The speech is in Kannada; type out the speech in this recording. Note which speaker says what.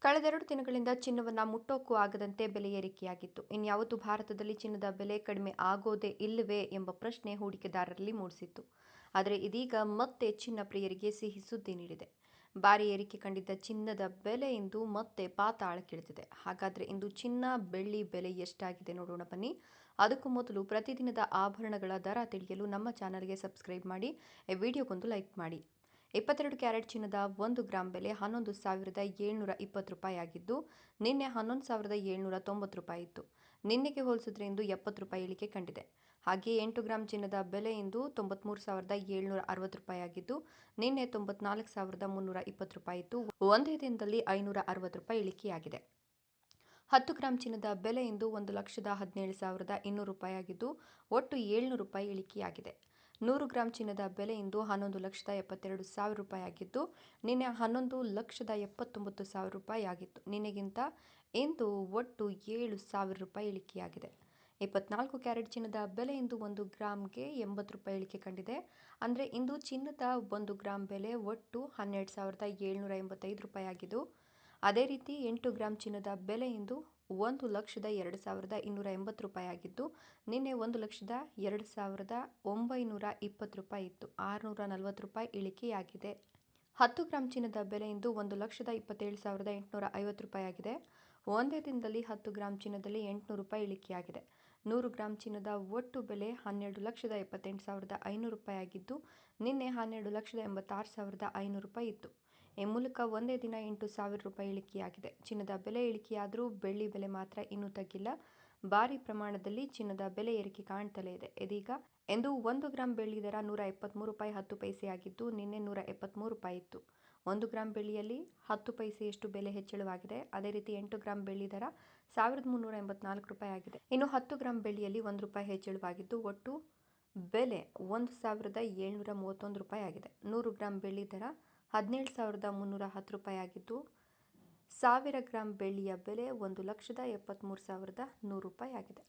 Speaker 1: ಕಳೆದೆರಡು ದಿನಗಳಿಂದ ಚಿನ್ನವನ್ನು ಮುಟ್ಟೋಕ್ಕೂ ಆಗದಂತೆ ಬೆಲೆ ಏರಿಕೆಯಾಗಿತ್ತು. ಇನ್ಯಾವತ್ತೂ ಭಾರತದಲ್ಲಿ ಚಿನ್ನದ ಬೆಲೆ ಕಡಿಮೆ ಆಗೋದೇ ಇಲ್ಲವೇ ಎಂಬ ಪ್ರಶ್ನೆ ಹೂಡಿಕೆದಾರರಲ್ಲಿ ಮೂಡಿಸಿತ್ತು. ಆದರೆ ಇದೀಗ ಮತ್ತೆ ಚಿನ್ನ ಪ್ರಿಯರಿಗೆ ಸಿಹಿ ಸುದ್ದಿ ನೀಡಿದೆ. ಭಾರಿ ಏರಿಕೆ ಕಂಡಿದ್ದ ಚಿನ್ನದ ಬೆಲೆ ಇಂದು ಮತ್ತೆ ಪಾತಾಳಕ್ಕಿಳಿದಿದೆ. ಹಾಗಾದರೆ ಇಂದು ಚಿನ್ನ, ಬೆಳ್ಳಿ ಬೆಲೆ ಎಷ್ಟಾಗಿದೆ ನೋಡೋಣ ಬನ್ನಿ. ಅದಕ್ಕೂ ಮೊದಲು ಪ್ರತಿದಿನದ ಆಭರಣಗಳ ದರ ತಿಳಿಯಲು ನಮ್ಮ ಚಾನಲ್ಗೆ ಸಬ್ಸ್ಕ್ರೈಬ್ ಮಾಡಿ, ಈ ವಿಡಿಯೋಗೊಂದು ಲೈಕ್ ಮಾಡಿ. 22 ಕ್ಯಾರೆಟ್ ಚಿನ್ನದ 1 ಗ್ರಾಂ ಬೆಲೆ 11,720 ರೂಪಾಯಿ ಆಗಿದ್ದು, ನಿನ್ನೆ 11,790 ರೂಪಾಯಿ ಇತ್ತು. ನಿನ್ನೆಗೆ ಹೋಲಿಸಿದ್ರೆ ಇಂದು 70 ರೂಪಾಯಿ ಇಳಿಕೆ ಕಂಡಿದೆ. ಹಾಗೆಯೇ 8 ಗ್ರಾಂ ಚಿನ್ನದ ಬೆಲೆ ಇಂದು 93,760 ರೂಪಾಯಿ ಆಗಿದ್ದು, ನಿನ್ನೆ 94,320 ರೂಪಾಯಿ ಇತ್ತು. ಒಂದೇ ದಿನದಲ್ಲಿ 560 ರೂಪಾಯಿ ಇಳಿಕೆಯಾಗಿದೆ. 10 ಗ್ರಾಂ ಚಿನ್ನದ ಬೆಲೆ ಇಂದು 1,17,200 ರೂಪಾಯಿ ಆಗಿದ್ದು, ಒಟ್ಟು 700 ರೂಪಾಯಿ ಇಳಿಕೆಯಾಗಿದೆ. 100 ಗ್ರಾಂ ಚಿನ್ನದ ಬೆಲೆ ಇಂದು 11,72,000 ರೂಪಾಯಿ ಆಗಿದ್ದು, ನಿನ್ನೆ 11,79,000 ರೂಪಾಯಿ ಆಗಿತ್ತು. ನಿನ್ನೆಗಿಂತ ಇಂದು ಒಟ್ಟು 7,000 ರೂಪಾಯಿ ಇಳಿಕೆಯಾಗಿದೆ. 24 ಕ್ಯಾರೆಟ್ ಚಿನ್ನದ ಬೆಲೆ ಇಂದು 1 ಗ್ರಾಂಗೆ 80 ರೂಪಾಯಿ ಇಳಿಕೆ ಕಂಡಿದೆ. ಅಂದರೆ ಇಂದು ಚಿನ್ನದ 1 ಗ್ರಾಂ ಬೆಲೆ ಒಟ್ಟು 12,785 ರೂಪಾಯಿ ಆಗಿದ್ದು, ಅದೇ ರೀತಿ 8 ಗ್ರಾಂ ಚಿನ್ನದ ಬೆಲೆ ಇಂದು 1,02,280 ರೂಪಾಯಿ ಆಗಿದ್ದು, ನಿನ್ನೆ 1,02,920 ರೂಪಾಯಿ ಇತ್ತು. 640 ರೂಪಾಯಿ ಇಳಿಕೆಯಾಗಿದೆ. 10 ಗ್ರಾಂ ಚಿನ್ನದ ಬೆಲೆ ಇಂದು 1,27,850 ರೂಪಾಯಿ ಆಗಿದೆ. ಒಂದೇ ದಿನದಲ್ಲಿ 10 ಗ್ರಾಂ ಚಿನ್ನದಲ್ಲಿ 800 ರೂಪಾಯಿ ಇಳಿಕೆಯಾಗಿದೆ. 100 ಗ್ರಾಂ ಚಿನ್ನದ ಒಟ್ಟು ಬೆಲೆ 12,78,500 ರೂಪಾಯಿ ಆಗಿದ್ದು, ನಿನ್ನೆ 12,86,500 ರೂಪಾಯಿ ಇತ್ತು. ಈ ಮೂಲಕ ಒಂದೇ ದಿನ 8,000 ರೂಪಾಯಿ ಇಳಿಕೆಯಾಗಿದೆ. ಚಿನ್ನದ ಬೆಲೆ ಇಳಿಕೆಯಾದರೂ ಬೆಳ್ಳಿ ಬೆಲೆ ಮಾತ್ರ ಇನ್ನೂ ತಗ್ಗಿಲ್ಲ. ಭಾರಿ ಪ್ರಮಾಣದಲ್ಲಿ ಚಿನ್ನದ ಬೆಲೆ ಏರಿಕೆ ಕಾಣ್ತಲೇ ಇದೆ. ಇದೀಗ ಇಂದು 1 ಗ್ರಾಂ ಬೆಳ್ಳಿ ದರ 173 ರೂಪಾಯಿ 10 ಪೈಸೆ ಆಗಿದ್ದು, ನಿನ್ನೆ 173 ರೂಪಾಯಿ ಇತ್ತು. 1 ಗ್ರಾಂ ಬೆಳ್ಳಿಯಲ್ಲಿ 10 ಪೈಸೆಯಷ್ಟು ಬೆಲೆ ಹೆಚ್ಚಳವಾಗಿದೆ. ಅದೇ ರೀತಿ 8 ಗ್ರಾಂ ಬೆಳ್ಳಿ ದರ 1,384 ರೂಪಾಯಿ ಆಗಿದೆ. ಇನ್ನು 10 ಗ್ರಾಂ ಬೆಳ್ಳಿಯಲ್ಲಿ 1 ರೂಪಾಯಿ ಹೆಚ್ಚಳವಾಗಿದ್ದು, ಒಟ್ಟು ಬೆಲೆ 1,731 ರೂಪಾಯಿ ಆಗಿದೆ. 100 ಗ್ರಾಂ ಬೆಳ್ಳಿ ದರ 17,310 ರೂಪಾಯಿ ಆಗಿದ್ದು, 1000 ಗ್ರಾಂ ಬೆಳ್ಳಿಯ ಬೆಲೆ 1,73,100 ರೂಪಾಯಿ ಆಗಿದೆ.